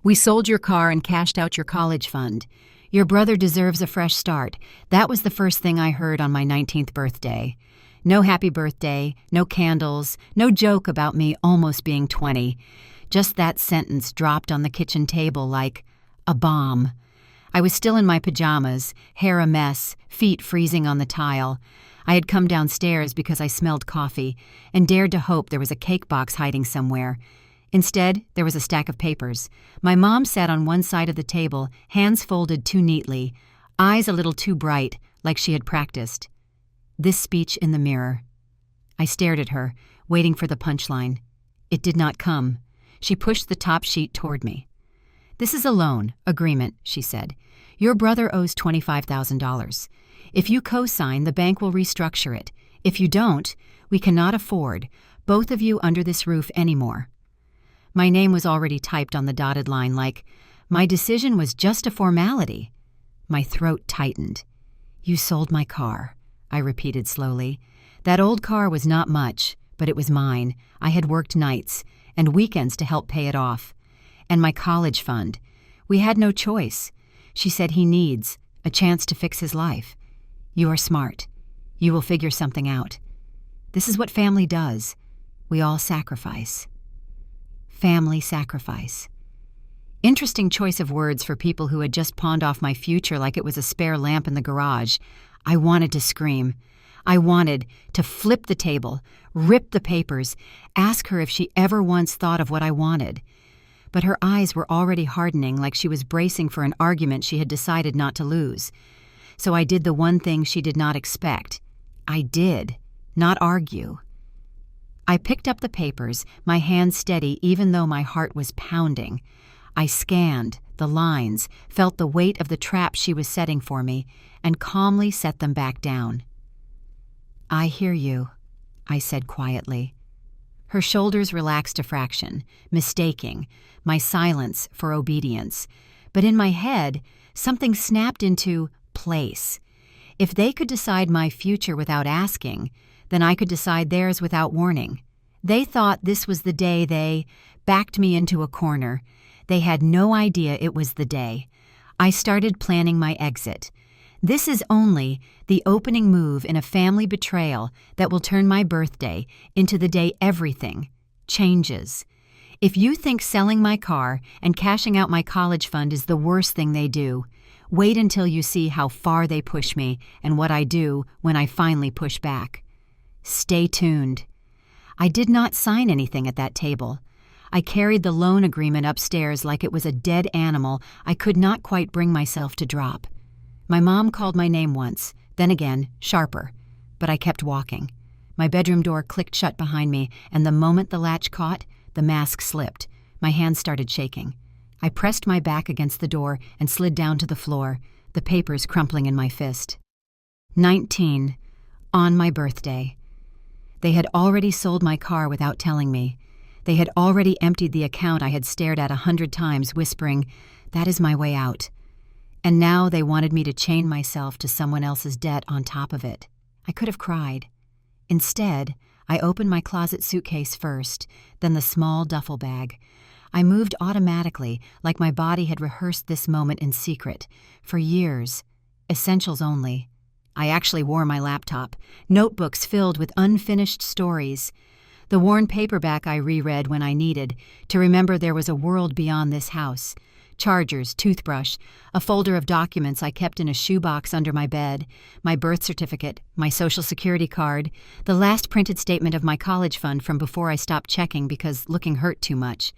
We sold your car and cashed out your college fund. Your brother deserves a fresh start. That was the first thing I heard on my 19th birthday. No happy birthday, no candles, no joke about me almost being 20. Just that sentence dropped on the kitchen table like a bomb. I was still in my pajamas, hair a mess, feet freezing on the tile. I had come downstairs because I smelled coffee and dared to hope there was a cake box hiding somewhere. Instead, there was a stack of papers. My mom sat on one side of the table, hands folded too neatly, eyes a little too bright, like she had practiced. This speech in the mirror. I stared at her, waiting for the punchline. It did not come. She pushed the top sheet toward me. "This is a loan agreement," she said. "Your brother owes $25,000. If you co-sign, the bank will restructure it. If you don't, we cannot afford both of you under this roof anymore." My name was already typed on the dotted line like, my decision was just a formality. My throat tightened. "You sold my car," I repeated slowly. "That old car was not much, but it was mine. I had worked nights and weekends to help pay it off. And my college fund. We had no choice. She said he needs a chance to fix his life. You are smart. You will figure something out. This is what family does. We all sacrifice." Family sacrifice. Interesting choice of words for people who had just pawned off my future like it was a spare lamp in the garage. I wanted to scream. I wanted to flip the table, rip the papers, ask her if she ever once thought of what I wanted. But her eyes were already hardening like she was bracing for an argument she had decided not to lose. So I did the one thing she did not expect. I did not argue. I picked up the papers, my hand steady even though my heart was pounding. I scanned the lines, felt the weight of the trap she was setting for me, and calmly set them back down. "I hear you," I said quietly. Her shoulders relaxed a fraction, mistaking my silence for obedience. But in my head, something snapped into place. If they could decide my future without asking, then I could decide theirs without warning. They thought this was the day they backed me into a corner. They had no idea it was the day. I started planning my exit. This is only the opening move in a family betrayal that will turn my birthday into the day everything changes. If you think selling my car and cashing out my college fund is the worst thing they do, wait until you see how far they push me and what I do when I finally push back. Stay tuned. I did not sign anything at that table. I carried the loan agreement upstairs like it was a dead animal I could not quite bring myself to drop. My mom called my name once, then again, sharper, but I kept walking. My bedroom door clicked shut behind me, and the moment the latch caught, the mask slipped. My hands started shaking. I pressed my back against the door and slid down to the floor, the papers crumpling in my fist. 19. On my birthday. They had already sold my car without telling me. They had already emptied the account I had stared at 100 times, whispering, "That is my way out." And now they wanted me to chain myself to someone else's debt on top of it. I could have cried. Instead, I opened my closet suitcase first, then the small duffel bag. I moved automatically, like my body had rehearsed this moment in secret. For years. Essentials only. I actually wore my laptop, notebooks filled with unfinished stories. The worn paperback I reread when I needed, to remember there was a world beyond this house. Chargers, toothbrush, a folder of documents I kept in a shoebox under my bed, my birth certificate, my Social Security card, the last printed statement of my college fund from before I stopped checking because looking hurt too much.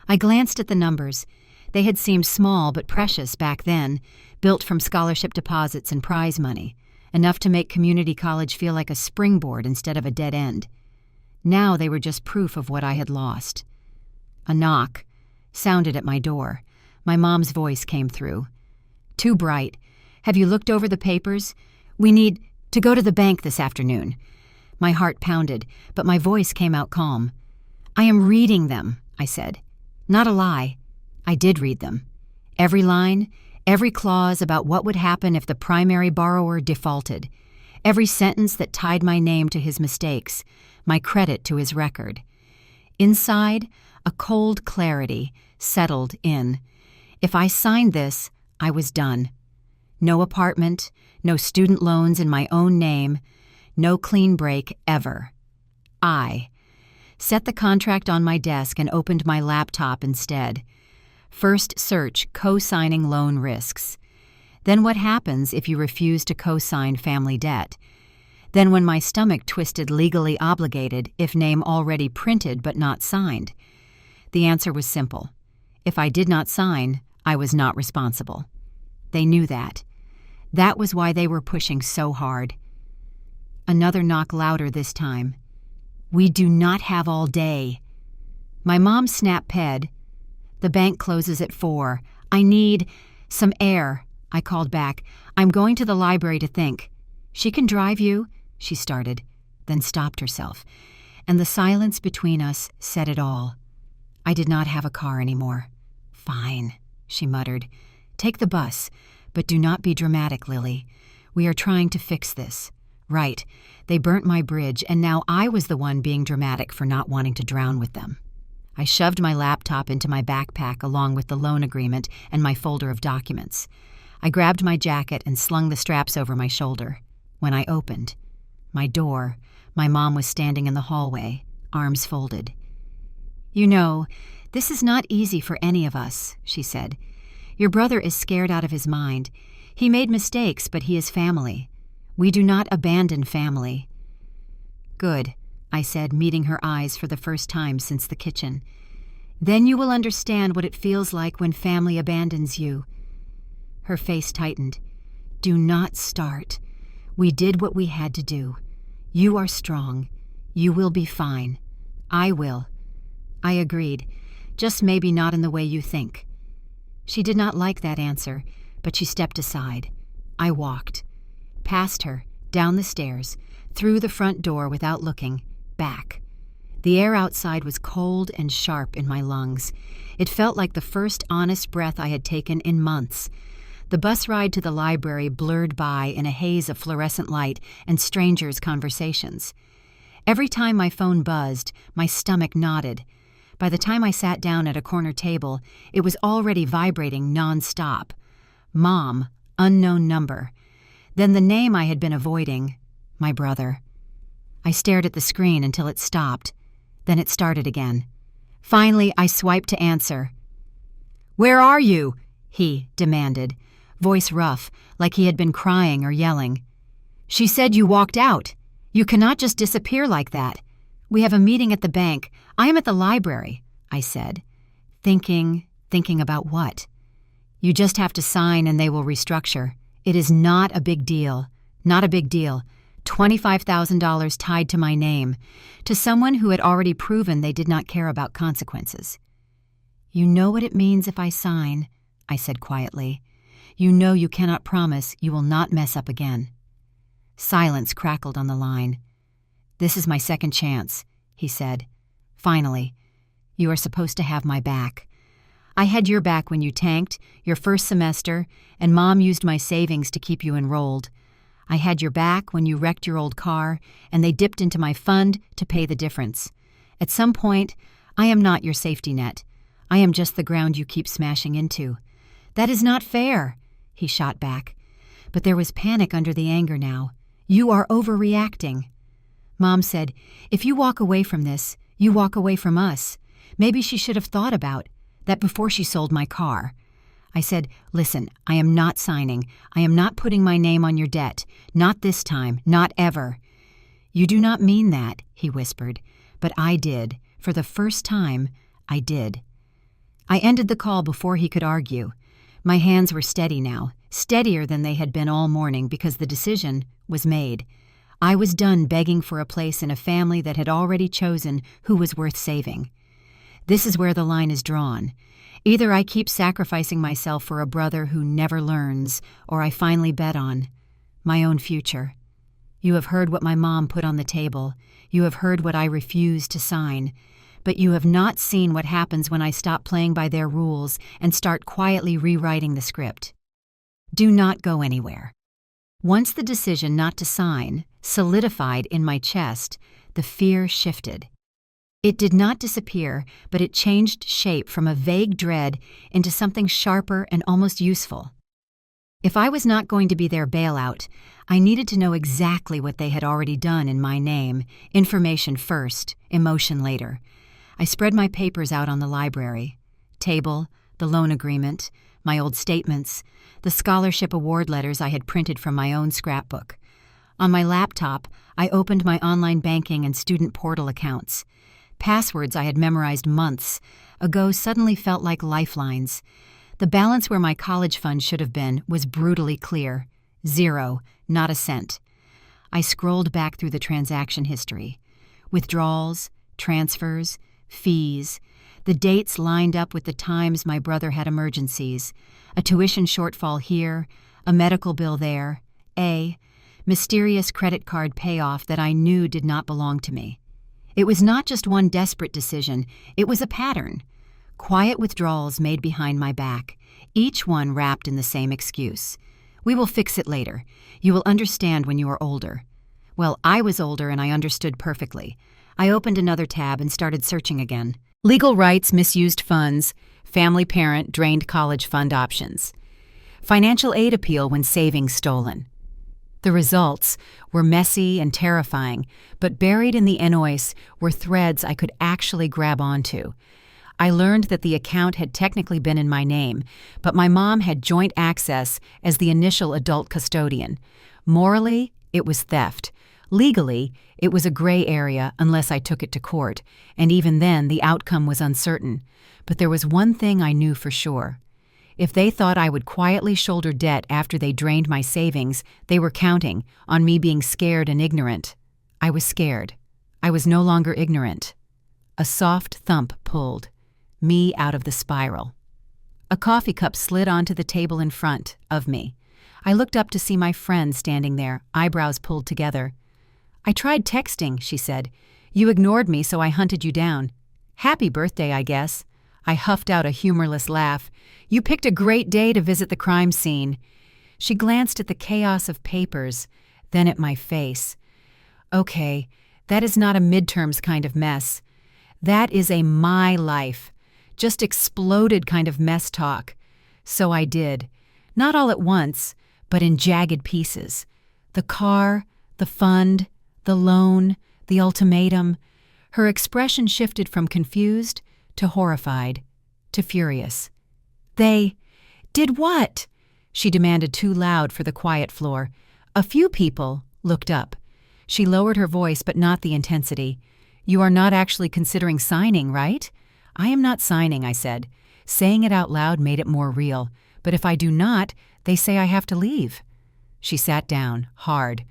I glanced at the numbers. They had seemed small but precious back then, built from scholarship deposits and prize money, enough to make community college feel like a springboard instead of a dead end. Now they were just proof of what I had lost. A knock sounded at my door. My mom's voice came through. "Too bright. Have you looked over the papers? We need to go to the bank this afternoon." My heart pounded, but my voice came out calm. "I am reading them," I said. Not a lie. I did read them. Every line, every clause about what would happen if the primary borrower defaulted. Every sentence that tied my name to his mistakes, my credit to his record. Inside, a cold clarity, settled in. If I signed this, I was done. No apartment, no student loans in my own name, no clean break ever. I set the contract on my desk and opened my laptop instead. First search co-signing loan risks. Then what happens if you refuse to co-sign family debt? Then when my stomach twisted legally obligated if name already printed but not signed. The answer was simple. If I did not sign, I was not responsible. They knew that. That was why they were pushing so hard. Another knock louder this time. We do not have all day. My mom snapped ped. The bank closes at 4. I need some air, I called back. I'm going to the library to think. She can drive you, she started, then stopped herself. And the silence between us said it all. I did not have a car anymore. Fine, she muttered. Take the bus, but do not be dramatic, Lily. We are trying to fix this. Right, they burnt my bridge, and now I was the one being dramatic for not wanting to drown with them. I shoved my laptop into my backpack along with the loan agreement and my folder of documents. I grabbed my jacket and slung the straps over my shoulder. When I opened my door, my mom was standing in the hallway, arms folded. You know, this is not easy for any of us, she said. Your brother is scared out of his mind. He made mistakes, but he is family. We do not abandon family. Good, I said, meeting her eyes for the first time since the kitchen. Then you will understand what it feels like when family abandons you. Her face tightened. Do not start. We did what we had to do. You are strong. You will be fine. I will. I agreed, just maybe not in the way you think. She did not like that answer, but she stepped aside. I walked. Past her, down the stairs, through the front door without looking, back. The air outside was cold and sharp in my lungs. It felt like the first honest breath I had taken in months. The bus ride to the library blurred by in a haze of fluorescent light and strangers' conversations. Every time my phone buzzed, my stomach knotted. By the time I sat down at a corner table, it was already vibrating nonstop. Mom, unknown number. Then the name I had been avoiding, my brother. I stared at the screen until it stopped. Then it started again. Finally, I swiped to answer. Where are you? He demanded, voice rough, like he had been crying or yelling. She said you walked out. You cannot just disappear like that. We have a meeting at the bank. I am at the library, I said. Thinking about what? You just have to sign and they will restructure. It is not a big deal. Not a big deal. $25,000 tied to my name, to someone who had already proven they did not care about consequences. You know what it means if I sign, I said quietly. You know you cannot promise you will not mess up again. Silence crackled on the line. This is my second chance, he said. Finally, you are supposed to have my back. I had your back when you tanked, your first semester, and Mom used my savings to keep you enrolled. I had your back when you wrecked your old car, and they dipped into my fund to pay the difference. At some point, I am not your safety net. I am just the ground you keep smashing into. That is not fair, he shot back. But there was panic under the anger now. You are overreacting. Mom said, if you walk away from this, you walk away from us. Maybe she should have thought about that before she sold my car. I said, listen, I am not signing. I am not putting my name on your debt. Not this time. Not ever. You do not mean that, he whispered. But I did. For the first time, I did. I ended the call before he could argue. My hands were steady now, steadier than they had been all morning because the decision was made. I was done begging for a place in a family that had already chosen who was worth saving. This is where the line is drawn. Either I keep sacrificing myself for a brother who never learns, or I finally bet on my own future. You have heard what my mom put on the table. You have heard what I refused to sign. But you have not seen what happens when I stop playing by their rules and start quietly rewriting the script. Do not go anywhere. Once the decision not to sign solidified in my chest, the fear shifted. It did not disappear, but it changed shape from a vague dread into something sharper and almost useful. If I was not going to be their bailout, I needed to know exactly what they had already done in my name, information first, emotion later. I spread my papers out on the library table, the loan agreement, my old statements, the scholarship award letters I had printed from my own scrapbook. On my laptop, I opened my online banking and student portal accounts. Passwords I had memorized months ago suddenly felt like lifelines. The balance where my college fund should have been was brutally clear. 0, not a cent. I scrolled back through the transaction history. Withdrawals, transfers, fees. The dates lined up with the times my brother had emergencies. A tuition shortfall here, a medical bill there, a mysterious credit card payoff that I knew did not belong to me. It was not just one desperate decision, it was a pattern. Quiet withdrawals made behind my back, each one wrapped in the same excuse. We will fix it later. You will understand when you are older. Well, I was older and I understood perfectly. I opened another tab and started searching again. Legal rights, misused funds, family parent, drained college fund options. Financial aid appeal when savings stolen. The results were messy and terrifying, but buried in the NOIS were threads I could actually grab onto. I learned that the account had technically been in my name, but my mom had joint access as the initial adult custodian. Morally, it was theft. Legally, it was a gray area unless I took it to court, and even then the outcome was uncertain. But there was one thing I knew for sure. If they thought I would quietly shoulder debt after they drained my savings, they were counting on me being scared and ignorant. I was scared. I was no longer ignorant. A soft thump pulled me out of the spiral. A coffee cup slid onto the table in front of me. I looked up to see my friend standing there, eyebrows pulled together. "I tried texting," she said. "You ignored me, so I hunted you down. Happy birthday, I guess." I huffed out a humorless laugh. "You picked a great day to visit the crime scene." She glanced at the chaos of papers, then at my face. "Okay, that is not a midterms kind of mess. That is a my life, just exploded kind of mess talk." So I did. Not all at once, but in jagged pieces. The car, the fund, the loan, the ultimatum. Her expression shifted from confused to horrified to furious. "They did what?" she demanded too loud for the quiet floor. A few people looked up. She lowered her voice, but not the intensity. "You are not actually considering signing, right?" "I am not signing," I said. Saying it out loud made it more real. "But if I do not, they say I have to leave." She sat down, hard.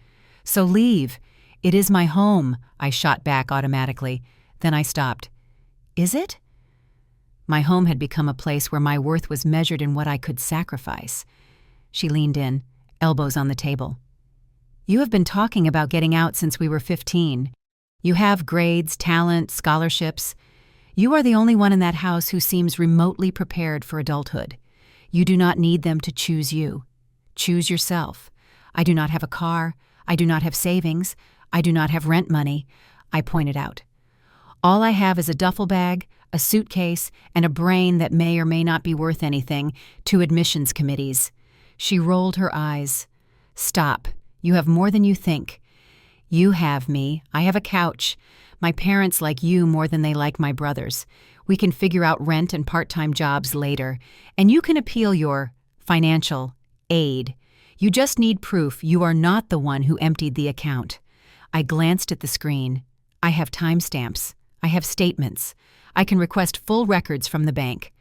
"So leave. It is my home," I shot back automatically. Then I stopped. "Is it?" My home had become a place where my worth was measured in what I could sacrifice. She leaned in, elbows on the table. "You have been talking about getting out since we were 15. You have grades, talent, scholarships. You are the only one in that house who seems remotely prepared for adulthood. You do not need them to choose you. Choose yourself. I do not have a car. I do not have savings. I do not have rent money," I pointed out. "All I have is a duffel bag, a suitcase, and a brain that may or may not be worth anything to admissions committees." She rolled her eyes. "Stop. You have more than you think. You have me. I have a couch. My parents like you more than they like my brothers. We can figure out rent and part-time jobs later, and you can appeal your financial aid. You just need proof you are not the one who emptied the account." I glanced at the screen. I have timestamps. I have statements. I can request full records from the bank.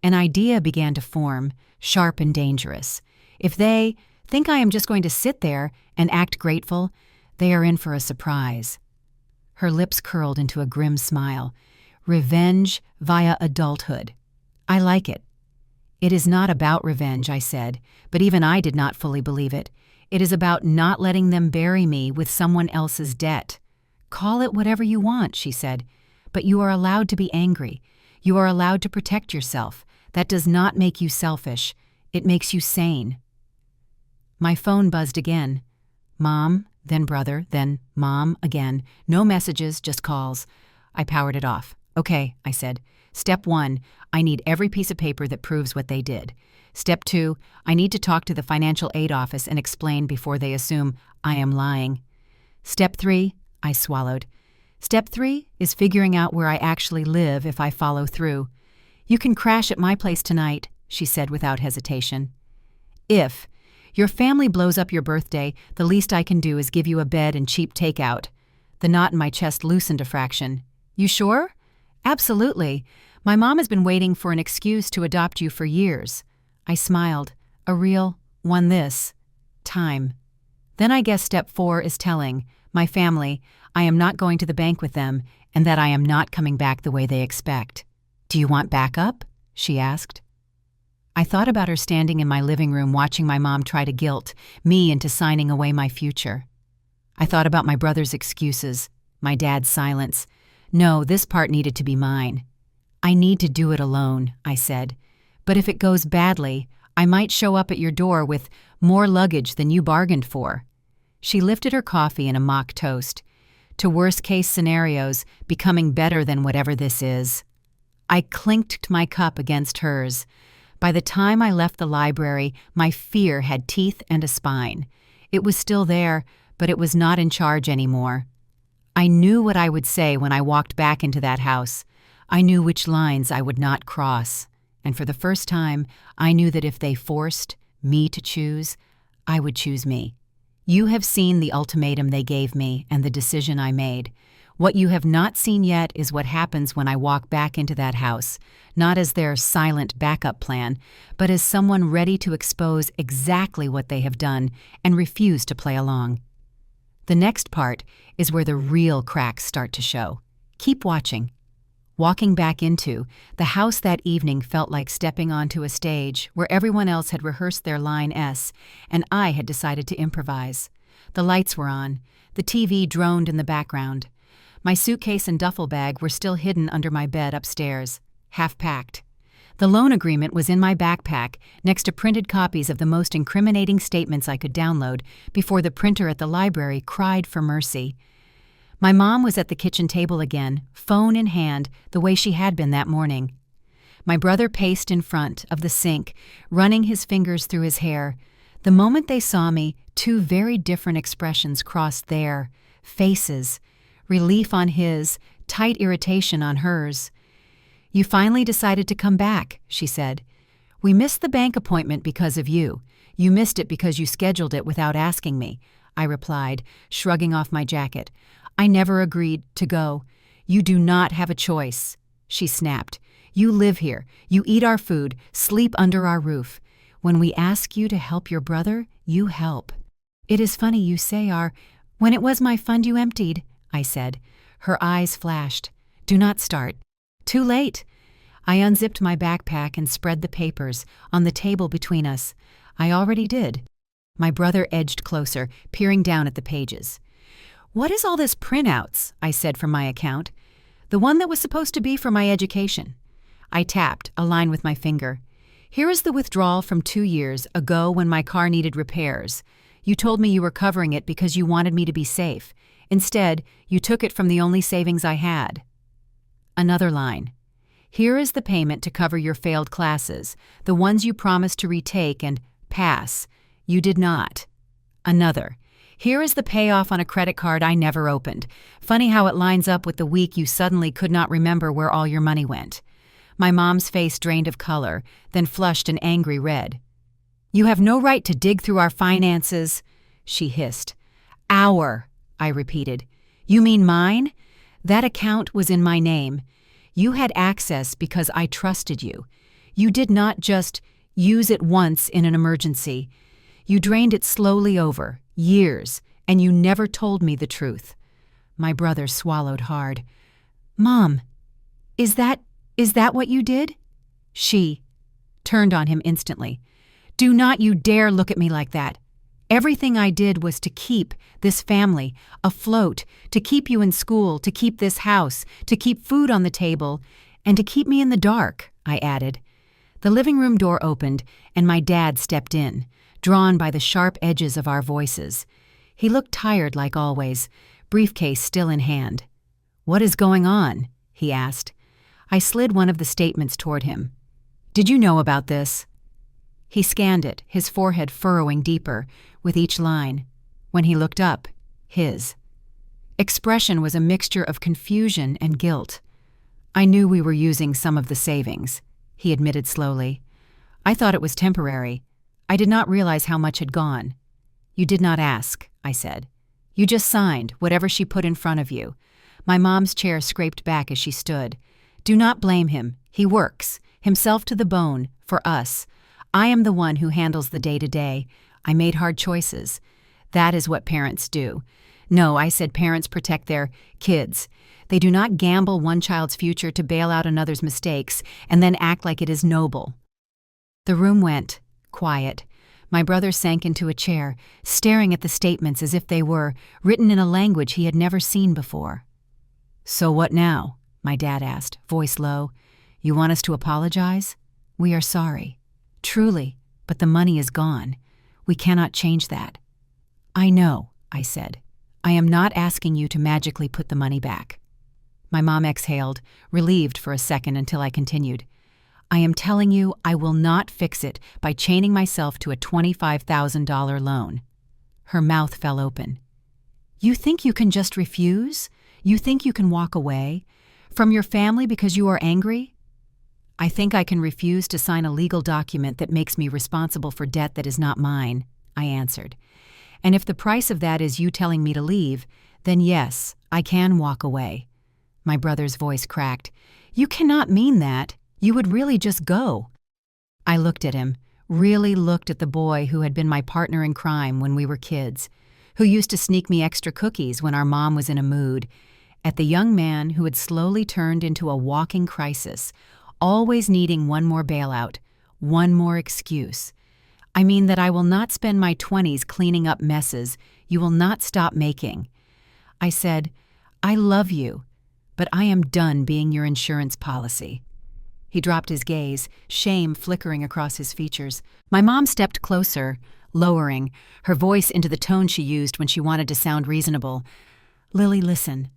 An idea began to form, sharp and dangerous. If they think I am just going to sit there and act grateful, they are in for a surprise. Her lips curled into a grim smile. "Revenge via adulthood. I like it." "It is not about revenge," I said, but even I did not fully believe it. "It is about not letting them bury me with someone else's debt." "Call it whatever you want," she said, "but you are allowed to be angry. You are allowed to protect yourself. That does not make you selfish. It makes you sane." My phone buzzed again. Mom, then brother, then Mom again. No messages, just calls. I powered it off. Okay, I said. Step 1, I need every piece of paper that proves what they did. Step 2, I need to talk to the financial aid office and explain before they assume I am lying. Step 3, I swallowed. Step 3 is figuring out where I actually live if I follow through. You can crash at my place tonight, she said without hesitation. If your family blows up your birthday, the least I can do is give you a bed and cheap takeout. The knot in my chest loosened a fraction. You sure? Absolutely. My mom has been waiting for an excuse to adopt you for years. I smiled. A real one this time. Then I guess step 4 is telling my family I am not going to the bank with them and that I am not coming back the way they expect. Do you want backup? She asked. I thought about her standing in my living room watching my mom try to guilt me into signing away my future. I thought about my brother's excuses, my dad's silence. No, this part needed to be mine. I need to do it alone, I said. But if it goes badly, I might show up at your door with more luggage than you bargained for. She lifted her coffee in a mock toast. To worst-case scenarios, becoming better than whatever this is. I clinked my cup against hers. By the time I left the library, my fear had teeth and a spine. It was still there, but it was not in charge anymore. I knew what I would say when I walked back into that house. I knew which lines I would not cross. And for the first time, I knew that if they forced me to choose, I would choose me. You have seen the ultimatum they gave me and the decision I made. What you have not seen yet is what happens when I walk back into that house, not as their silent backup plan, but as someone ready to expose exactly what they have done and refuse to play along. The next part is where the real cracks start to show. Keep watching. Walking back into the house that evening felt like stepping onto a stage where everyone else had rehearsed their line S, and I had decided to improvise. The lights were on. The TV droned in the background. My suitcase and duffel bag were still hidden under my bed upstairs, half-packed. The loan agreement was in my backpack, next to printed copies of the most incriminating statements I could download before the printer at the library cried for mercy. My mom was at the kitchen table again, phone in hand, the way she had been that morning. My brother paced in front of the sink, running his fingers through his hair. The moment they saw me, two very different expressions crossed their faces. Relief on his, tight irritation on hers. You finally decided to come back, she said. We missed the bank appointment because of you. You missed it because you scheduled it without asking me, I replied, shrugging off my jacket. I never agreed to go. You do not have a choice, she snapped. You live here. You eat our food, sleep under our roof. When we ask you to help your brother, you help. It is funny you say when it was my fund you emptied, I said. Her eyes flashed. Do not start. Too late. I unzipped my backpack and spread the papers on the table between us. I already did. My brother edged closer, peering down at the pages. What is all this printouts? I said from my account. The one that was supposed to be for my education. I tapped a line with my finger. Here is the withdrawal from 2 years ago when my car needed repairs. You told me you were covering it because you wanted me to be safe. Instead, you took it from the only savings I had. Another line. Here is the payment to cover your failed classes, the ones you promised to retake and pass. You did not. Another. Here is the payoff on a credit card I never opened. Funny how it lines up with the week you suddenly could not remember where all your money went. My mom's face drained of color, then flushed an angry red. You have no right to dig through our finances, she hissed. Our, I repeated. You mean mine? That account was in my name. You had access because I trusted you. You did not just use it once in an emergency. You drained it slowly over, years, and you never told me the truth. My brother swallowed hard. Mom, is that what you did? She turned on him instantly. Do not you dare look at me like that. Everything I did was to keep this family afloat, to keep you in school, to keep this house, to keep food on the table, and to keep me in the dark, I added. The living room door opened, and my dad stepped in, drawn by the sharp edges of our voices. He looked tired like always, briefcase still in hand. "What is going on?" he asked. I slid one of the statements toward him. "Did you know about this?" He scanned it, his forehead furrowing deeper with each line. When he looked up, his expression was a mixture of confusion and guilt. "I knew we were using some of the savings," he admitted slowly. "I thought it was temporary. I did not realize how much had gone." "You did not ask," I said. "You just signed whatever she put in front of you." My mom's chair scraped back as she stood. "Do not blame him. He works, himself to the bone, for us. I am the one who handles the day-to-day. I made hard choices. That is what parents do." "No," I said, "parents protect their kids. They do not gamble one child's future to bail out another's mistakes and then act like it is noble." The room went quiet. My brother sank into a chair, staring at the statements as if they were written in a language he had never seen before. "So what now?" my dad asked, voice low. "You want us to apologize? We are sorry. Truly, but the money is gone. We cannot change that." "I know," I said. "I am not asking you to magically put the money back." My mom exhaled, relieved for a second until I continued. "I am telling you I will not fix it by chaining myself to a $25,000 loan." Her mouth fell open. "You think you can just refuse? You think you can walk away from your family because you are angry?" "I think I can refuse to sign a legal document that makes me responsible for debt that is not mine," I answered. "And if the price of that is you telling me to leave, then yes, I can walk away." My brother's voice cracked. "You cannot mean that. You would really just go." I looked at him, really looked at the boy who had been my partner in crime when we were kids, who used to sneak me extra cookies when our mom was in a mood, at the young man who had slowly turned into a walking crisis, always needing one more bailout, one more excuse. I mean that I will not spend my 20s cleaning up messes you will not stop making. I said, "I love you, but I am done being your insurance policy." He dropped his gaze, shame flickering across his features. My mom stepped closer, lowering, her voice into the tone she used when she wanted to sound reasonable. "Lily, listen.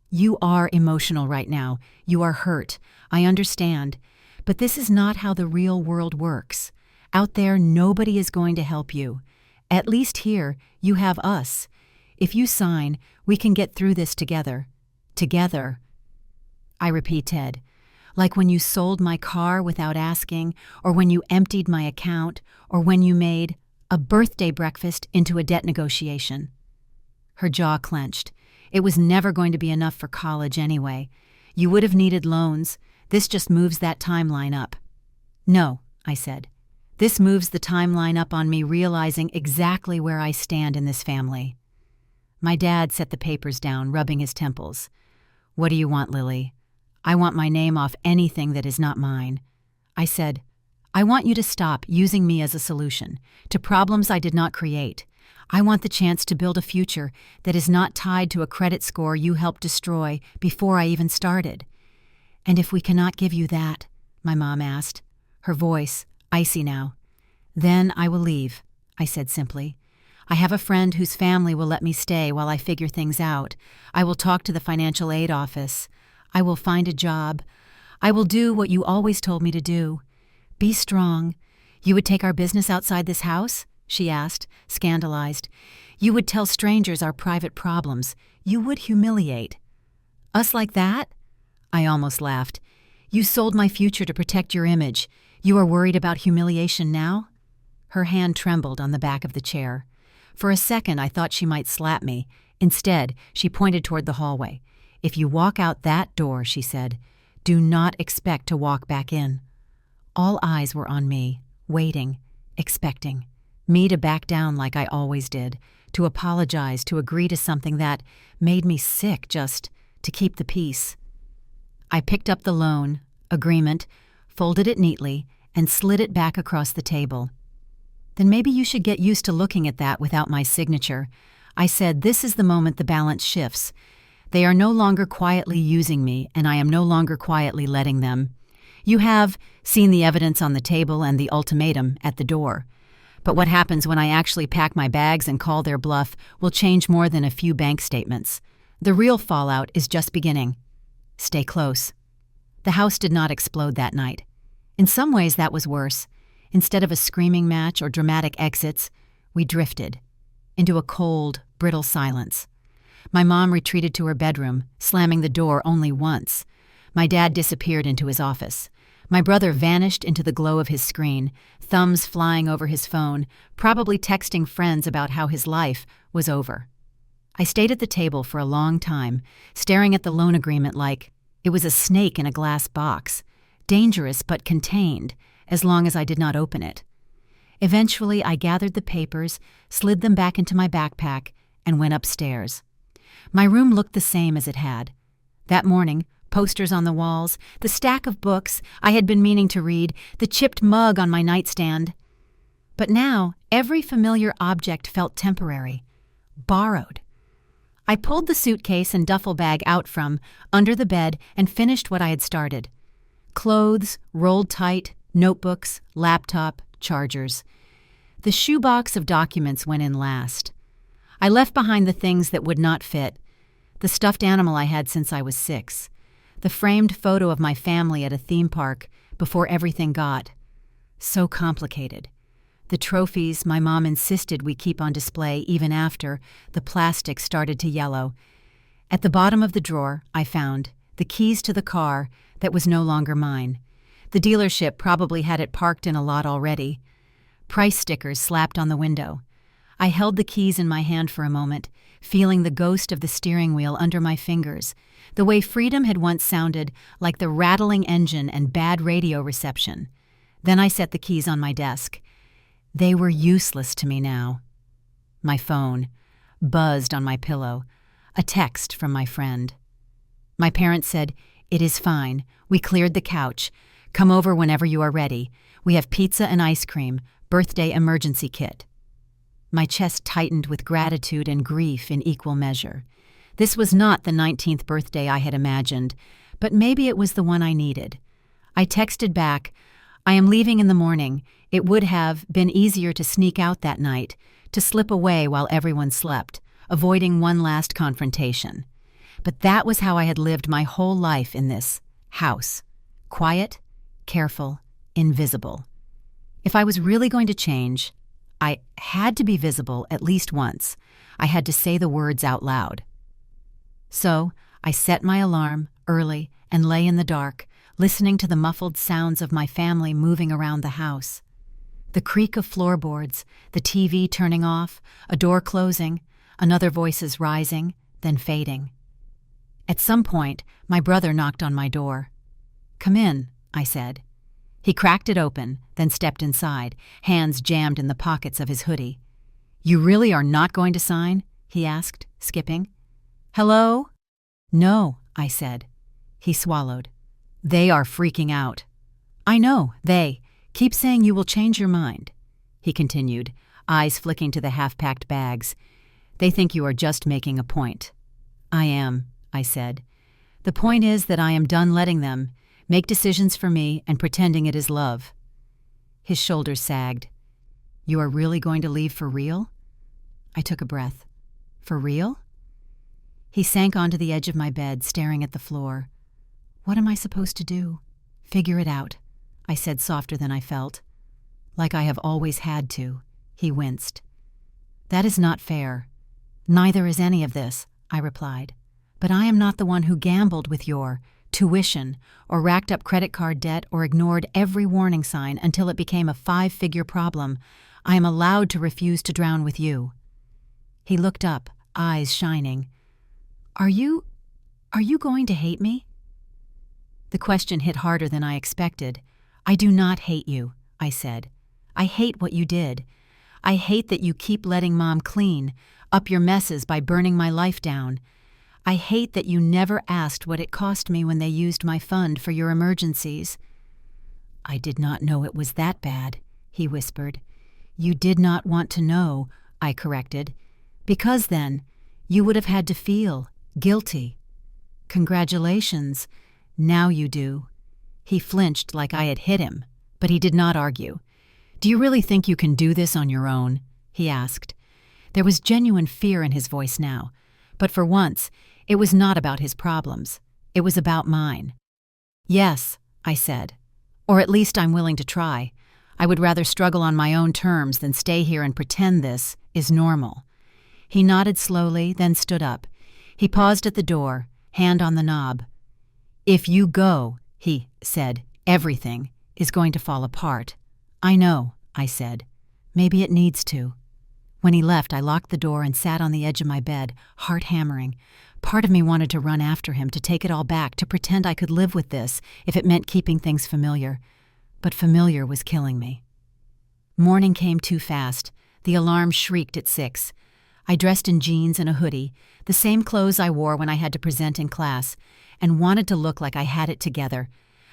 You are emotional right now. You are hurt. I understand. But this is not how the real world works. Out there, nobody is going to help you. At least here, you have us. If you sign, we can get through this together. Together." I repeated, "Like when you sold my car without asking, or when you emptied my account, or when you made a birthday breakfast into a debt negotiation." Her jaw clenched. "It was never going to be enough for college anyway. You would have needed loans. This just moves that timeline up." "No," I said. "This moves the timeline up on me realizing exactly where I stand in this family." My dad set the papers down, rubbing his temples. "What do you want, Lily?" "I want my name off anything that is not mine." I said, "I want you to stop using me as a solution to problems I did not create. I want the chance to build a future that is not tied to a credit score you helped destroy before I even started." "And if we cannot give you that," my mom asked, her voice icy now. "Then I will leave," I said simply. "I have a friend whose family will let me stay while I figure things out. I will talk to the financial aid office. I will find a job. I will do what you always told me to do. Be strong. You would take our business outside this house?" she asked, scandalized. "You would tell strangers our private problems. You would humiliate." "Us like that?" I almost laughed. "You sold my future to protect your image. You are worried about humiliation now?" Her hand trembled on the back of the chair. For a second I thought she might slap me. Instead, she pointed toward the hallway. "If you walk out that door," she said, "do not expect to walk back in." All eyes were on me, waiting, expecting. Me to back down like I always did, to apologize, to agree to something that made me sick just to keep the peace. I picked up the loan agreement, folded it neatly, and slid it back across the table. "Then maybe you should get used to looking at that without my signature." I said, "This is the moment the balance shifts. They are no longer quietly using me, and I am no longer quietly letting them. You have seen the evidence on the table and the ultimatum at the door. But what happens when I actually pack my bags and call their bluff will change more than a few bank statements. The real fallout is just beginning." Stay close. The house did not explode that night. In some ways, that was worse. Instead of a screaming match or dramatic exits, we drifted into a cold, brittle silence. My mom retreated to her bedroom, slamming the door only once. My dad disappeared into his office. My brother vanished into the glow of his screen, thumbs flying over his phone, probably texting friends about how his life was over. I stayed at the table for a long time, staring at the loan agreement like it was a snake in a glass box, dangerous but contained, as long as I did not open it. Eventually, I gathered the papers, slid them back into my backpack, and went upstairs. My room looked the same as it had. That morning, posters on the walls, the stack of books I had been meaning to read, the chipped mug on my nightstand. But now, every familiar object felt temporary, borrowed. I pulled the suitcase and duffel bag out from under the bed and finished what I had started. Clothes, rolled tight, notebooks, laptop, chargers. The shoebox of documents went in last. I left behind the things that would not fit. The stuffed animal I had since I was 6. The framed photo of my family at a theme park before everything got so complicated. The trophies my mom insisted we keep on display even after the plastic started to yellow. At the bottom of the drawer, I found the keys to the car that was no longer mine. The dealership probably had it parked in a lot already. Price stickers slapped on the window. I held the keys in my hand for a moment, feeling the ghost of the steering wheel under my fingers, the way freedom had once sounded like the rattling engine and bad radio reception. Then I set the keys on my desk. They were useless to me now. My phone buzzed on my pillow, a text from my friend. My parents said, "It is fine. We cleared the couch. Come over whenever you are ready. We have pizza and ice cream, birthday emergency kit." My chest tightened with gratitude and grief in equal measure. This was not the 19th birthday I had imagined, but maybe it was the one I needed. I texted back, "I am leaving in the morning. It would have been easier to sneak out that night, to slip away while everyone slept, avoiding one last confrontation. But that was how I had lived my whole life in this house. Quiet, careful, invisible. If I was really going to change, I had to be visible at least once. I had to say the words out loud. So I set my alarm early and lay in the dark, listening to the muffled sounds of my family moving around the house. The creak of floorboards, the TV turning off, a door closing, another voices rising, then fading. At some point, my brother knocked on my door. "Come in," I said. He cracked it open, then stepped inside, hands jammed in the pockets of his hoodie. "You really are not going to sign?" he asked, skipping. "Hello?" "No," I said. He swallowed. "They are freaking out." "I know, they. Keep saying you will change your mind," he continued, eyes flicking to the half-packed bags. "They think you are just making a point." "I am," I said. "The point is that I am done letting them make decisions for me and pretending it is love." His shoulders sagged. "You are really going to leave for real?" I took a breath. "For real?" He sank onto the edge of my bed, staring at the floor. "What am I supposed to do?" "Figure it out," I said softer than I felt. "Like I have always had to." He winced. "That is not fair." "Neither is any of this," I replied. "But I am not the one who gambled with your tuition, or racked up credit card debt, or ignored every warning sign until it became a 5-figure problem. I am allowed to refuse to drown with you." He looked up, eyes shining. Are you going to hate me?" The question hit harder than I expected. "I do not hate you," I said. "I hate what you did. I hate that you keep letting Mom clean up your messes by burning my life down. I hate that you never asked what it cost me when they used my fund for your emergencies." "I did not know it was that bad," he whispered. "You did not want to know," I corrected. "Because then, you would have had to feel guilty." "Congratulations. Now you do." He flinched like I had hit him, but he did not argue. "Do you really think you can do this on your own?" he asked. There was genuine fear in his voice now, but for once, it was not about his problems. It was about mine. Yes, I said. Or at least I'm willing to try. I would rather struggle on my own terms than stay here and pretend this is normal. He nodded slowly, then stood up. He paused at the door, hand on the knob. If you go, he said, everything is going to fall apart. I know, I said. Maybe it needs to. When he left, I locked the door and sat on the edge of my bed, heart hammering. Part of me wanted to run after him, to take it all back, to pretend I could live with this if it meant keeping things familiar. But familiar was killing me. Morning came too fast. The alarm shrieked at 6. I dressed in jeans and a hoodie, the same clothes I wore when I had to present in class, and wanted to look like I had it together.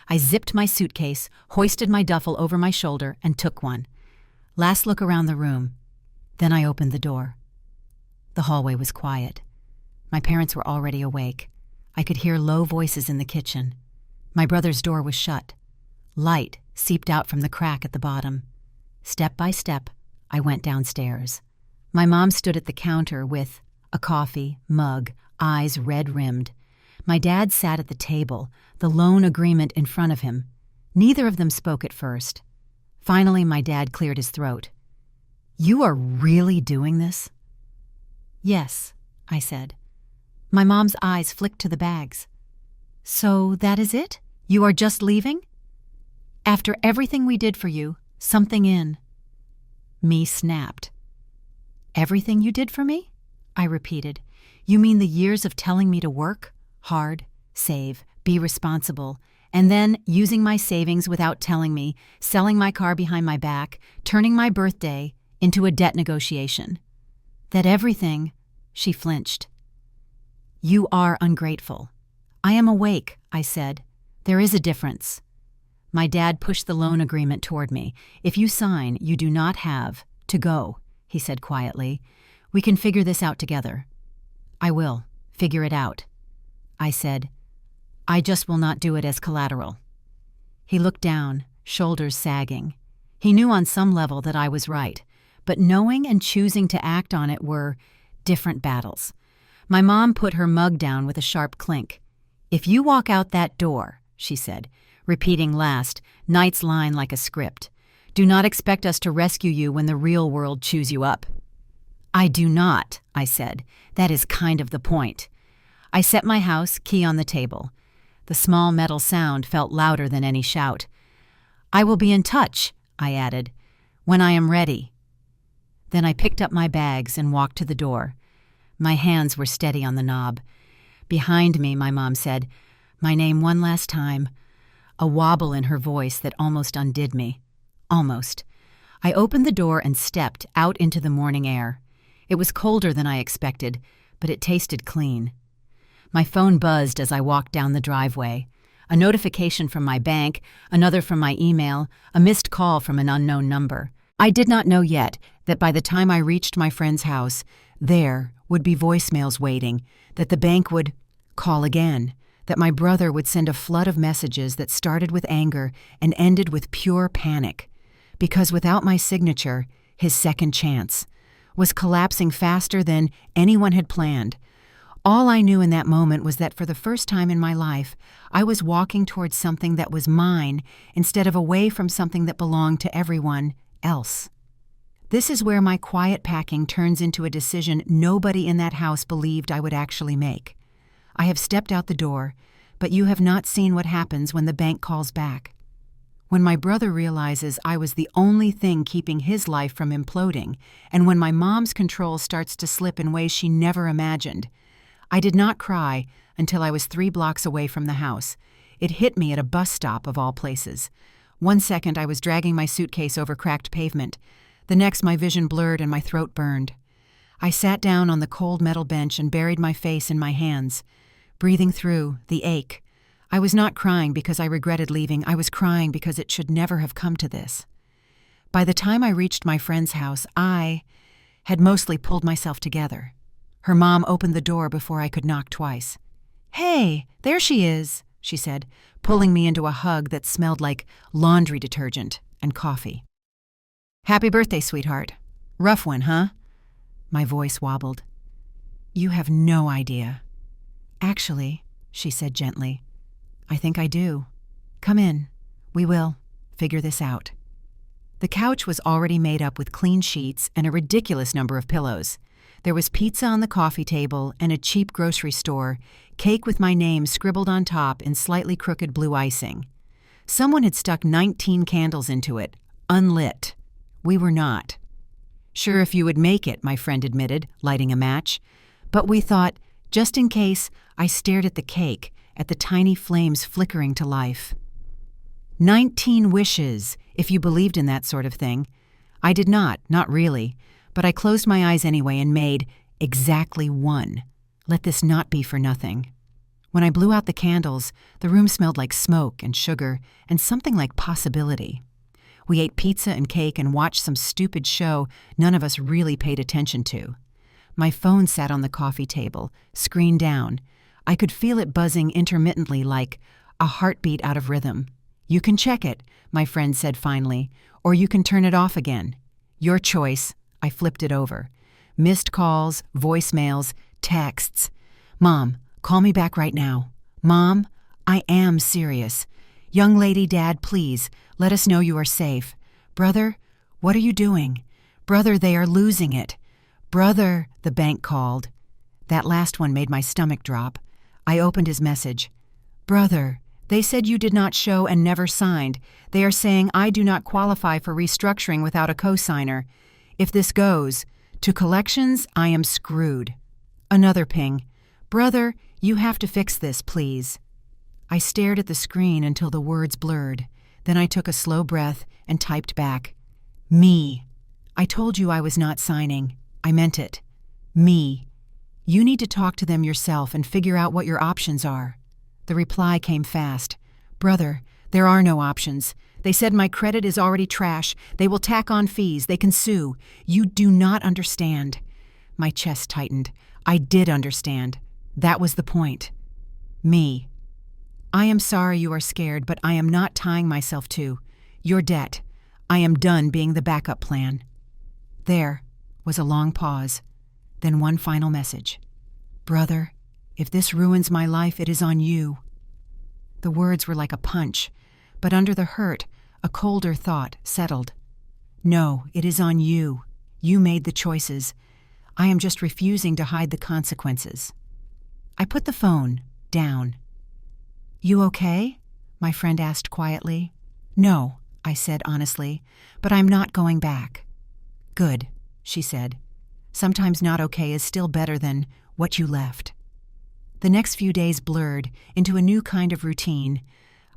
I zipped my suitcase, hoisted my duffel over my shoulder, and took one. Last look around the room. Then I opened the door. The hallway was quiet. My parents were already awake. I could hear low voices in the kitchen. My brother's door was shut. Light seeped out from the crack at the bottom. Step by step, I went downstairs. My mom stood at the counter with a coffee mug, eyes red-rimmed. My dad sat at the table, the loan agreement in front of him. Neither of them spoke at first. Finally, my dad cleared his throat. You are really doing this? Yes, I said. My mom's eyes flicked to the bags. So that is it? You are just leaving? After everything we did for you, something in me snapped. Everything you did for me? I repeated. You mean the years of telling me to work hard, save, be responsible, and then using my savings without telling me, selling my car behind my back, turning my birthday into a debt negotiation. That everything, she flinched. You are ungrateful. I am awake, I said. There is a difference. My dad pushed the loan agreement toward me. If you sign, you do not have to go, he said quietly. We can figure this out together. I will figure it out. I said, I just will not do it as collateral. He looked down, shoulders sagging. He knew on some level that I was right, but knowing and choosing to act on it were different battles. My mom put her mug down with a sharp clink. If you walk out that door, she said, repeating last, Knight's line like a script, do not expect us to rescue you when the real world chews you up. I do not, I said. That is kind of the point. I set my house, key on the table. The small metal sound felt louder than any shout. I will be in touch, I added, when I am ready. Then I picked up my bags and walked to the door. My hands were steady on the knob. Behind me, my mom said, my name one last time, a wobble in her voice that almost undid me. Almost. I opened the door and stepped out into the morning air. It was colder than I expected, but it tasted clean. My phone buzzed as I walked down the driveway. A notification from my bank, another from my email, a missed call from an unknown number. I did not know yet that by the time I reached my friend's house, there would be voicemails waiting, that the bank would call again, that my brother would send a flood of messages that started with anger and ended with pure panic. Because without my signature, his second chance was collapsing faster than anyone had planned. All I knew in that moment was that for the first time in my life, I was walking towards something that was mine instead of away from something that belonged to everyone else. This is where my quiet packing turns into a decision nobody in that house believed I would actually make. I have stepped out the door, but you have not seen what happens when the bank calls back. When my brother realizes I was the only thing keeping his life from imploding, and when my mom's control starts to slip in ways she never imagined. I did not cry until I was 3 blocks away from the house. It hit me at a bus stop of all places. One second I was dragging my suitcase over cracked pavement. The next my vision blurred and my throat burned. I sat down on the cold metal bench and buried my face in my hands, breathing through the ache. I was not crying because I regretted leaving. I was crying because it should never have come to this. By the time I reached my friend's house, I had mostly pulled myself together. Her mom opened the door before I could knock twice. Hey, there she is, she said, pulling me into a hug that smelled like laundry detergent and coffee. Happy birthday, sweetheart. Rough one, huh? My voice wobbled. You have no idea. Actually, she said gently. I think I do. Come in. We will figure this out. The couch was already made up with clean sheets and a ridiculous number of pillows. There was pizza on the coffee table and a cheap grocery store, cake with my name scribbled on top in slightly crooked blue icing. Someone had stuck 19 candles into it, unlit. We were not. Sure if you would make it, my friend admitted, lighting a match. But we thought, just in case, I stared at the cake, at the tiny flames flickering to life. 19 wishes, if you believed in that sort of thing. I did not really, but I closed my eyes anyway and made exactly one. Let this not be for nothing. When I blew out the candles, the room smelled like smoke and sugar and something like possibility. We ate pizza and cake and watched some stupid show none of us really paid attention to. My phone sat on the coffee table, screen down. I could feel it buzzing intermittently like a heartbeat out of rhythm. You can check it, my friend said finally, or you can turn it off again. Your choice. I flipped it over. Missed calls, voicemails, texts. Mom, call me back right now. Mom, I am serious. Young lady, Dad, please, let us know you are safe. Brother, what are you doing? Brother, they are losing it. Brother, the bank called. That last one made my stomach drop. I opened his message. Brother, they said you did not show and never signed. They are saying I do not qualify for restructuring without a co-signer. If this goes to collections, I am screwed. Another ping. Brother, you have to fix this, please. I stared at the screen until the words blurred. Then I took a slow breath and typed back. Me. I told you I was not signing. I meant it. Me. You need to talk to them yourself and figure out what your options are. The reply came fast. Brother, there are no options. They said my credit is already trash. They will tack on fees. They can sue. You do not understand. My chest tightened. I did understand. That was the point. Me. I am sorry you are scared, but I am not tying myself to your debt. I am done being the backup plan. There was a long pause, then one final message. Brother, if this ruins my life, it is on you. The words were like a punch, but under the hurt, a colder thought settled. No, it is on you. You made the choices. I am just refusing to hide the consequences. I put the phone down. You okay? My friend asked quietly. No, I said honestly, but I'm not going back. Good, she said. Sometimes not okay is still better than what you left. The next few days blurred into a new kind of routine.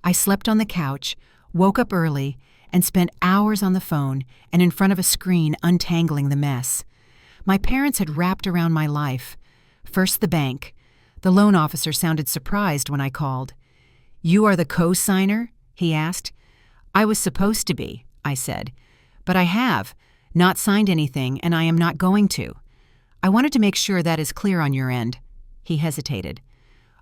I slept on the couch, woke up early, and spent hours on the phone and in front of a screen untangling the mess. My parents had wrapped around my life. First the bank. The loan officer sounded surprised when I called. You are the co-signer? He asked. I was supposed to be, I said. But I have not signed anything, and I am not going to. I wanted to make sure that is clear on your end. He hesitated.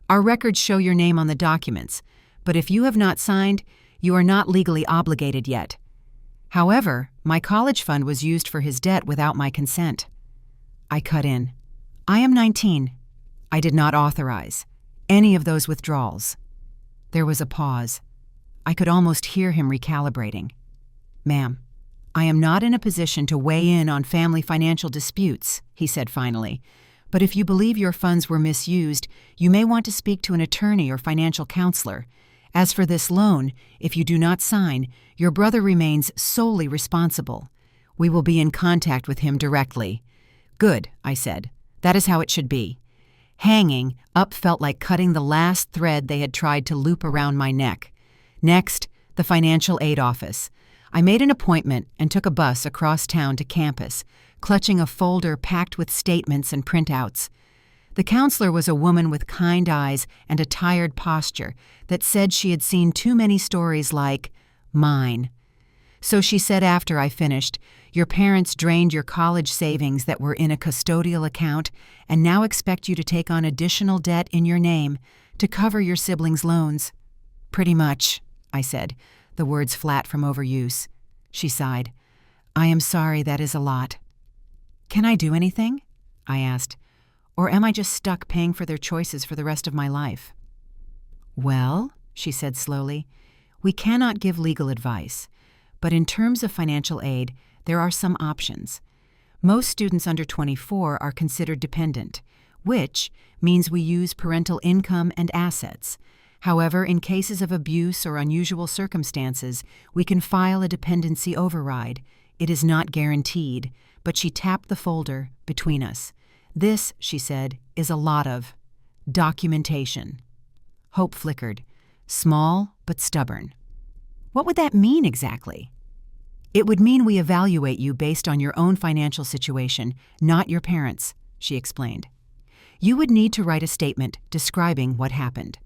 Our records show your name on the documents, but if you have not signed, you are not legally obligated yet. However, my college fund was used for his debt without my consent. I cut in. I am 19. I did not authorize any of those withdrawals. There was a pause. I could almost hear him recalibrating. Ma'am, I am not in a position to weigh in on family financial disputes, he said finally. But if you believe your funds were misused, you may want to speak to an attorney or financial counselor. As for this loan, if you do not sign, your brother remains solely responsible. We will be in contact with him directly. Good, I said. That is how it should be. Hanging up felt like cutting the last thread they had tried to loop around my neck. Next, the financial aid office. I made an appointment and took a bus across town to campus, clutching a folder packed with statements and printouts. The counselor was a woman with kind eyes and a tired posture that said she had seen too many stories like mine. So she said after I finished, your parents drained your college savings that were in a custodial account and now expect you to take on additional debt in your name to cover your siblings' loans. Pretty much, I said, the words flat from overuse. She sighed. I am sorry, that is a lot. Can I do anything? I asked. Or am I just stuck paying for their choices for the rest of my life? Well, she said slowly, we cannot give legal advice, but in terms of financial aid, there are some options. Most students under 24 are considered dependent, which means we use parental income and assets. However, in cases of abuse or unusual circumstances, we can file a dependency override. It is not guaranteed, but she tapped the folder between us. This, she said, is a lot of documentation. Hope flickered, small but stubborn. What would that mean exactly? It would mean we evaluate you based on your own financial situation, not your parents', she explained. You would need to write a statement describing what happened.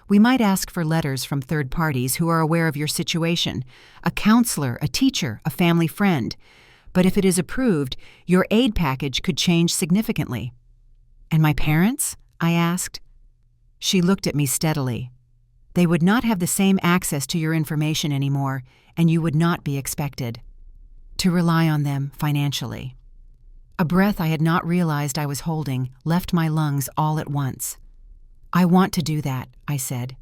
We might ask for letters from third parties who are aware of your situation, a counselor, a teacher, a family friend. But if it is approved, your aid package could change significantly. And my parents? I asked. She looked at me steadily. They would not have the same access to your information anymore, and you would not be expected to rely on them financially. A breath I had not realized I was holding left my lungs all at once. I want to do that, I said.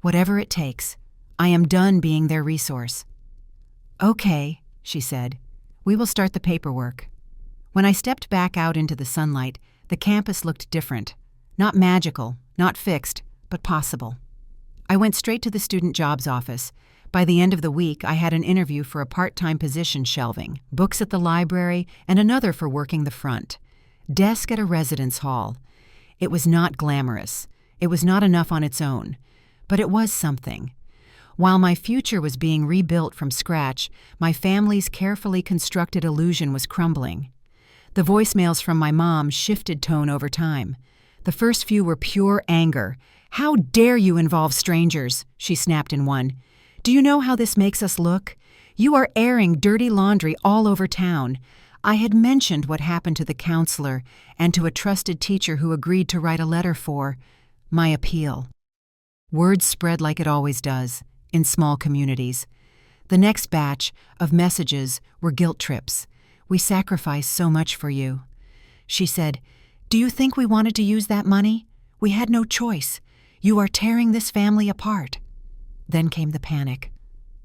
Whatever it takes. I am done being their resource. Okay, she said. We will start the paperwork. When I stepped back out into the sunlight, the campus looked different. Not magical, not fixed, but possible. I went straight to the student jobs office. By the end of the week, I had an interview for a part-time position shelving, books at the library, and another for working the front. Desk at a residence hall. It was not glamorous. It was not enough on its own. But it was something. While my future was being rebuilt from scratch, my family's carefully constructed illusion was crumbling. The voicemails from my mom shifted tone over time. The first few were pure anger. "How dare you involve strangers?" she snapped in one. "Do you know how this makes us look? You are airing dirty laundry all over town." I had mentioned what happened to the counselor and to a trusted teacher who agreed to write a letter for my appeal. Word spread like it always does, in small communities. The next batch of messages were guilt trips. "We sacrificed so much for you." She said, "Do you think we wanted to use that money? We had no choice. You are tearing this family apart." Then came the panic.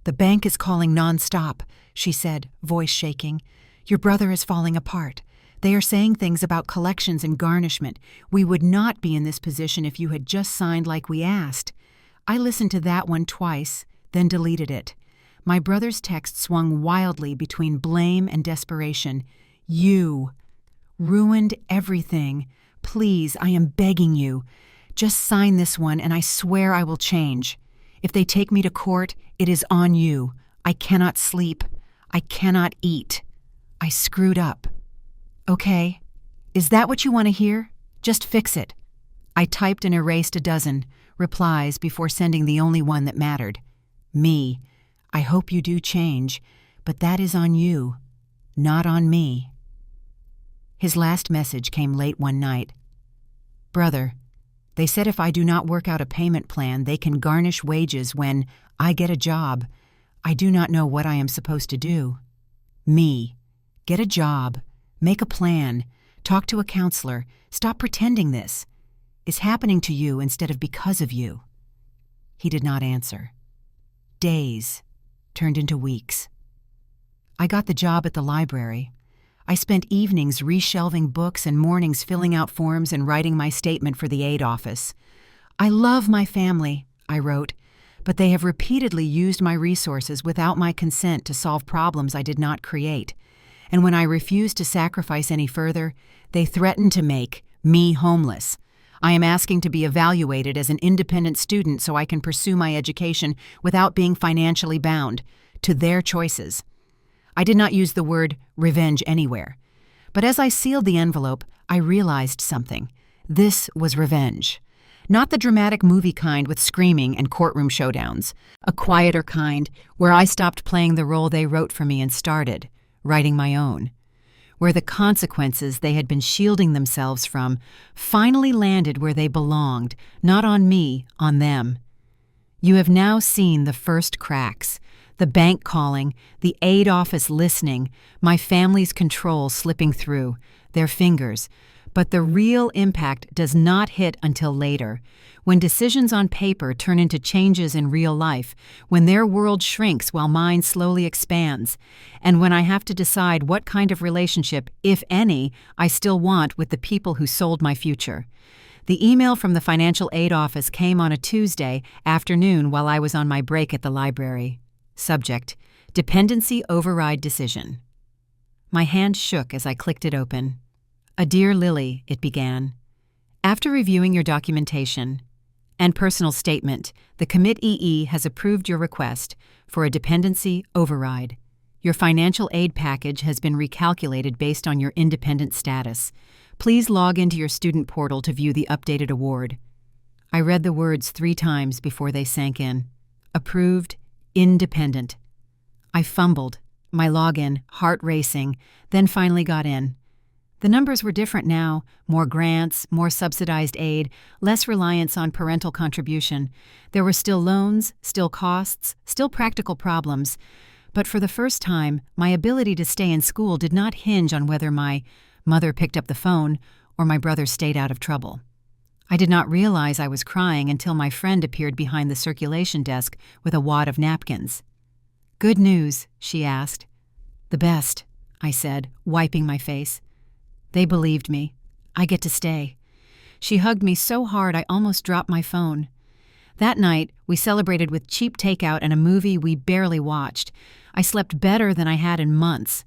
"The bank is calling nonstop," she said, voice shaking. "Your brother is falling apart. They are saying things about collections and garnishment. We would not be in this position if you had just signed like we asked." I listened to that one twice, then deleted it. My brother's text swung wildly between blame and desperation. "You ruined everything. Please, I am begging you. Just sign this one and I swear I will change. If they take me to court, it is on you. I cannot sleep. I cannot eat. I screwed up." "Okay. Is that what you want to hear? Just fix it." I typed and erased a dozen replies before sending the only one that mattered. "Me. I hope you do change, but that is on you, not on me." His last message came late one night. "Brother, they said if I do not work out a payment plan, they can garnish wages when I get a job. I do not know what I am supposed to do." "Me. Get a job. Make a plan. Talk to a counselor. Stop pretending this is happening to you instead of because of you." He did not answer. Days turned into weeks. I got the job at the library. I spent evenings reshelving books and mornings filling out forms and writing my statement for the aid office. "I love my family," I wrote, "but they have repeatedly used my resources without my consent to solve problems I did not create. And when I refused to sacrifice any further, they threatened to make me homeless. I am asking to be evaluated as an independent student so I can pursue my education without being financially bound to their choices." I did not use the word revenge anywhere. But as I sealed the envelope, I realized something. This was revenge. Not the dramatic movie kind with screaming and courtroom showdowns. A quieter kind where I stopped playing the role they wrote for me and started writing my own. Where the consequences they had been shielding themselves from finally landed where they belonged, not on me, on them. You have now seen the first cracks. The bank calling, the aid office listening, my family's control slipping through, their fingers, But the real impact does not hit until later, when decisions on paper turn into changes in real life, when their world shrinks while mine slowly expands, and when I have to decide what kind of relationship, if any, I still want with the people who sold my future. The email from the financial aid office came on a Tuesday afternoon while I was on my break at the library. Subject: Dependency Override Decision. My hand shook as I clicked it open. "A Dear Lily," it began. "After reviewing your documentation and personal statement, the Commit-EE has approved your request for a dependency override. Your financial aid package has been recalculated based on your independent status. Please log into your student portal to view the updated award." I read the words 3 times before they sank in. Approved, independent. I fumbled, my login, heart racing, then finally got in. The numbers were different now: more grants, more subsidized aid, less reliance on parental contribution. There were still loans, still costs, still practical problems. But for the first time, my ability to stay in school did not hinge on whether my mother picked up the phone or my brother stayed out of trouble. I did not realize I was crying until my friend appeared behind the circulation desk with a wad of napkins. "Good news?" she asked. "The best," I said, wiping my face. "They believed me. I get to stay." She hugged me so hard I almost dropped my phone. That night, we celebrated with cheap takeout and a movie we barely watched. I slept better than I had in months.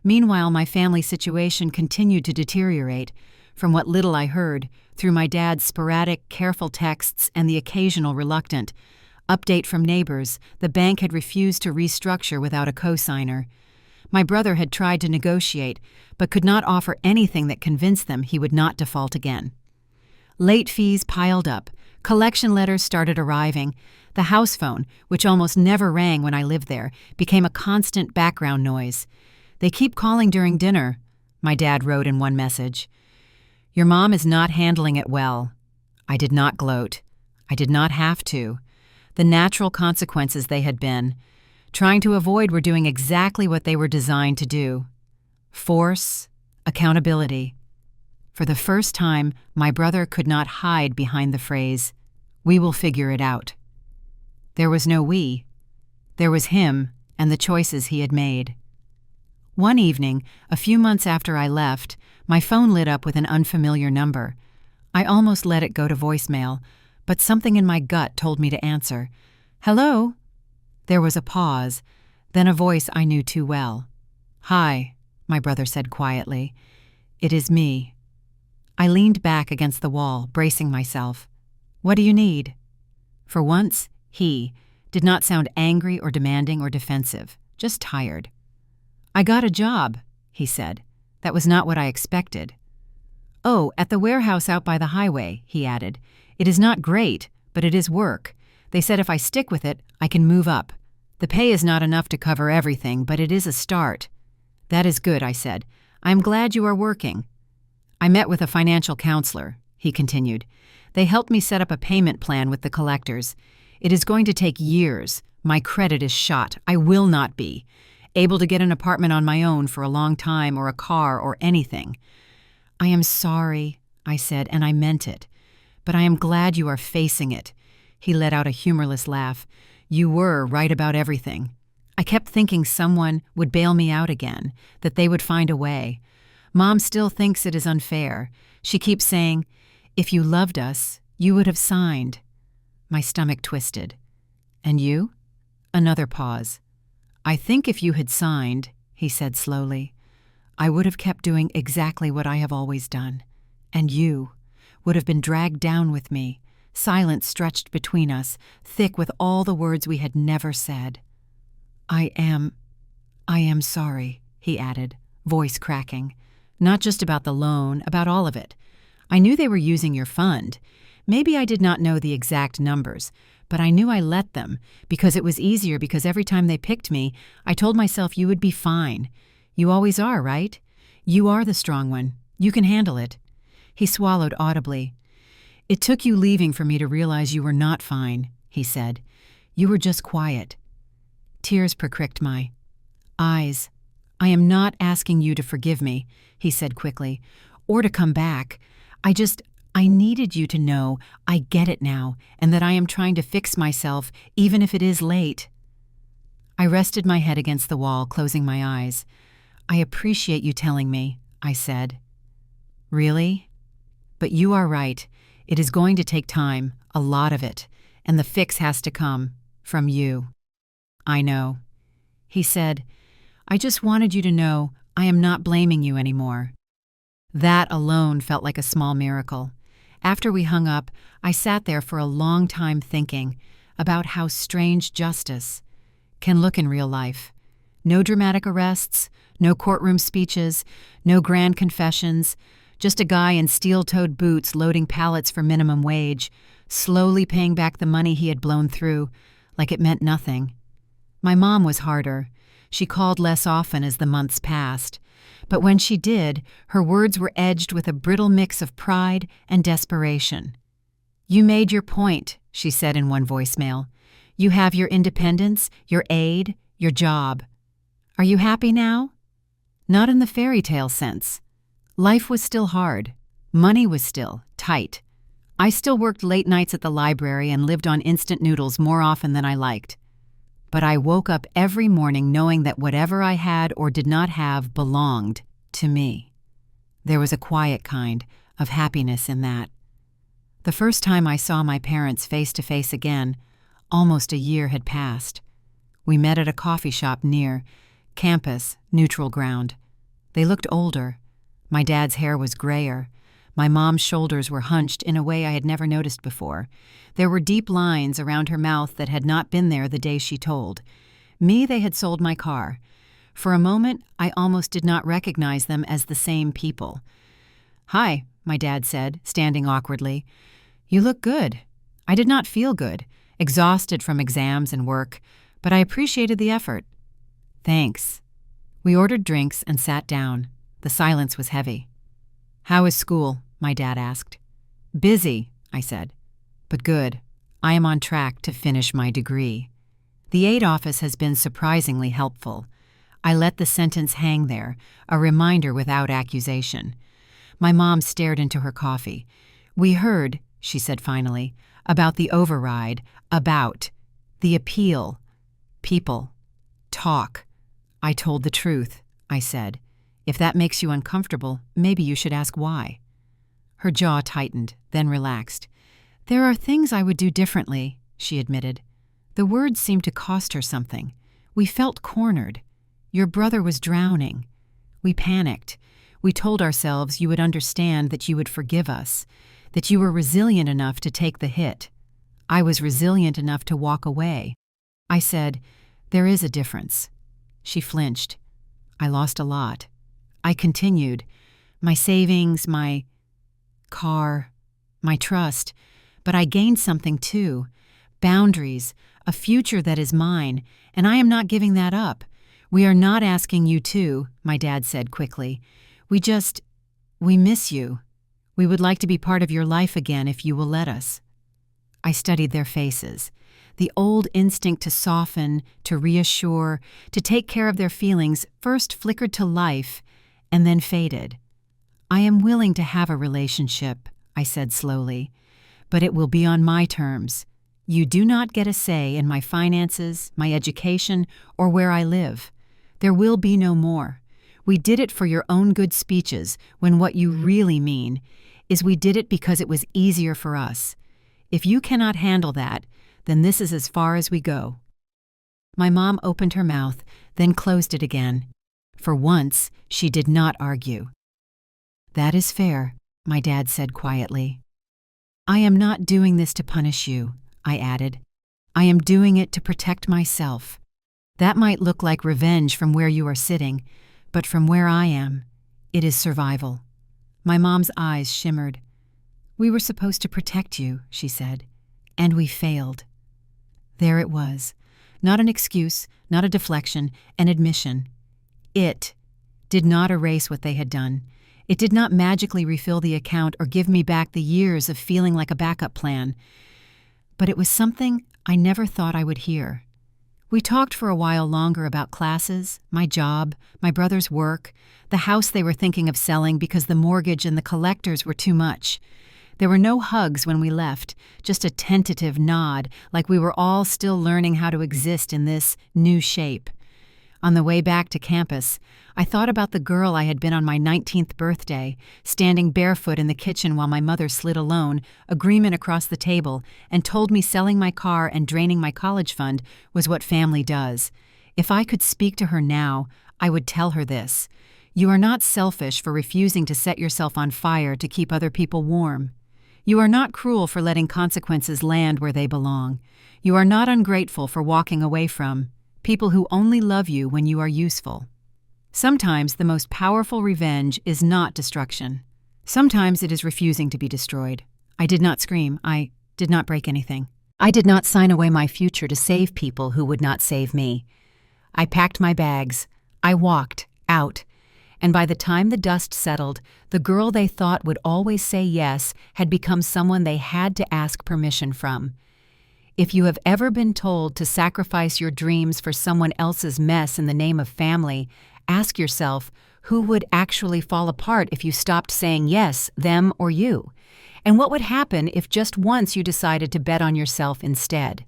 Meanwhile, my family situation continued to deteriorate. From what little I heard, through my dad's sporadic, careful texts and the occasional reluctant update from neighbors, the bank had refused to restructure without a co-signer. My brother had tried to negotiate, but could not offer anything that convinced them he would not default again. Late fees piled up. Collection letters started arriving. The house phone, which almost never rang when I lived there, became a constant background noise. "They keep calling during dinner," my dad wrote in one message. "Your mom is not handling it well." I did not gloat. I did not have to. The natural consequences they had been. Trying to avoid were doing exactly what they were designed to do. Force, accountability. For the first time, my brother could not hide behind the phrase, "We will figure it out." There was no we. There was him and the choices he had made. One evening, a few months after I left, my phone lit up with an unfamiliar number. I almost let it go to voicemail, but something in my gut told me to answer. "Hello?" There was a pause, then a voice I knew too well. "Hi," my brother said quietly. "It is me." I leaned back against the wall, bracing myself. "What do you need?" For once, he did not sound angry or demanding or defensive, just tired. "I got a job," he said. That was not what I expected. "Oh, at the warehouse out by the highway," he added. "It is not great, but it is work. They said if I stick with it, I can move up. The pay is not enough to cover everything, but it is a start." "That is good," I said. "I am glad you are working." "I met with a financial counselor," he continued. "They helped me set up a payment plan with the collectors. It is going to take years. My credit is shot. I will not be able to get an apartment on my own for a long time, or a car, or anything." "I am sorry," I said, and I meant it. "But I am glad you are facing it." He let out a humorless laugh. "You were right about everything. I kept thinking someone would bail me out again, that they would find a way. Mom still thinks it is unfair. She keeps saying, 'If you loved us, you would have signed.'" My stomach twisted. "And you?" Another pause. "I think if you had signed," he said slowly, "I would have kept doing exactly what I have always done. And you would have been dragged down with me, silence stretched between us, thick with all the words we had never said." I am sorry," he added, voice cracking. "Not just about the loan, about all of it. I knew they were using your fund. Maybe I did not know the exact numbers, but I knew I let them, because it was easier, because every time they picked me, I told myself you would be fine. You always are, right? You are the strong one. You can handle it." He swallowed audibly. "It took you leaving for me to realize you were not fine," he said. "You were just quiet." Tears pricked my eyes. "I am not asking you to forgive me," he said quickly, or to come back. I needed you to know I get it now and that I am trying to fix myself even if it is late." I rested my head against the wall, closing my eyes. "I appreciate you telling me," I said. "Really? But you are right. It is going to take time, a lot of it, and the fix has to come from you." "I know." He said, "I just wanted you to know I am not blaming you anymore." That alone felt like a small miracle. After we hung up, I sat there for a long time thinking about how strange justice can look in real life. No dramatic arrests, no courtroom speeches, no grand confessions, just a guy in steel-toed boots loading pallets for minimum wage, slowly paying back the money he had blown through, like it meant nothing. My mom was harder. She called less often as the months passed. But when she did, her words were edged with a brittle mix of pride and desperation. "You made your point," she said in one voicemail. "You have your independence, your aid, your job. Are you happy now?" Not in the fairy tale sense. Life was still hard. Money was still tight. I still worked late nights at the library and lived on instant noodles more often than I liked. But I woke up every morning knowing that whatever I had or did not have belonged to me. There was a quiet kind of happiness in that. The first time I saw my parents face to face again, almost a year had passed. We met at a coffee shop near campus, neutral ground. They looked older. My dad's hair was grayer. My mom's shoulders were hunched in a way I had never noticed before. There were deep lines around her mouth that had not been there the day she told. Me, they had sold my car. For a moment, I almost did not recognize them as the same people. "Hi," my dad said, standing awkwardly. "You look good." I did not feel good, exhausted from exams and work, but I appreciated the effort. "Thanks." We ordered drinks and sat down. The silence was heavy. "How is school?" my dad asked. "Busy," I said, "but good. I am on track to finish my degree." The aid office has been surprisingly helpful. I let the sentence hang there, a reminder without accusation. My mom stared into her coffee. "We heard," she said finally, "about the override, about the appeal. People. Talk." I told the truth, I said. "If that makes you uncomfortable, maybe you should ask why." Her jaw tightened, then relaxed. "There are things I would do differently," she admitted. The words seemed to cost her something. We felt cornered. Your brother was drowning. We panicked. We told ourselves you would understand, that you would forgive us, that you were resilient enough to take the hit. I was resilient enough to walk away. I said, "There is a difference." She flinched. "I lost a lot." I continued, "My savings, my car, my trust. But I gained something too. Boundaries, a future that is mine, and I am not giving that up. We are not asking you to," my dad said quickly. We miss you. We would like to be part of your life again if you will let us." I studied their faces. The old instinct to soften, to reassure, to take care of their feelings first flickered to life and then faded. "I am willing to have a relationship," I said slowly, "but it will be on my terms. You do not get a say in my finances, my education, or where I live. There will be no more. We did it for your own good speeches, when what you really mean is we did it because it was easier for us. If you cannot handle that, then this is as far as we go." My mom opened her mouth, then closed it again. For once, she did not argue. "That is fair," my dad said quietly. "I am not doing this to punish you," I added. "I am doing it to protect myself. That might look like revenge from where you are sitting, but from where I am, it is survival." My mom's eyes shimmered. "We were supposed to protect you," she said, "and we failed." There it was. Not an excuse, not a deflection, an admission. It did not erase what they had done. It did not magically refill the account or give me back the years of feeling like a backup plan. But it was something I never thought I would hear. We talked for a while longer about classes, my job, my brother's work, the house they were thinking of selling because the mortgage and the collectors were too much. There were no hugs when we left, just a tentative nod, like we were all still learning how to exist in this new shape. On the way back to campus, I thought about the girl I had been on my 19th birthday, standing barefoot in the kitchen while my mother slid a loan, agreement across the table, and told me selling my car and draining my college fund was what family does. If I could speak to her now, I would tell her this. You are not selfish for refusing to set yourself on fire to keep other people warm. You are not cruel for letting consequences land where they belong. You are not ungrateful for walking away from people who only love you when you are useful. Sometimes the most powerful revenge is not destruction. Sometimes it is refusing to be destroyed. I did not scream. I did not break anything. I did not sign away my future to save people who would not save me. I packed my bags. I walked out. And by the time the dust settled, the girl they thought would always say yes had become someone they had to ask permission from. If you have ever been told to sacrifice your dreams for someone else's mess in the name of family, ask yourself who would actually fall apart if you stopped saying yes, them or you? And what would happen if just once you decided to bet on yourself instead?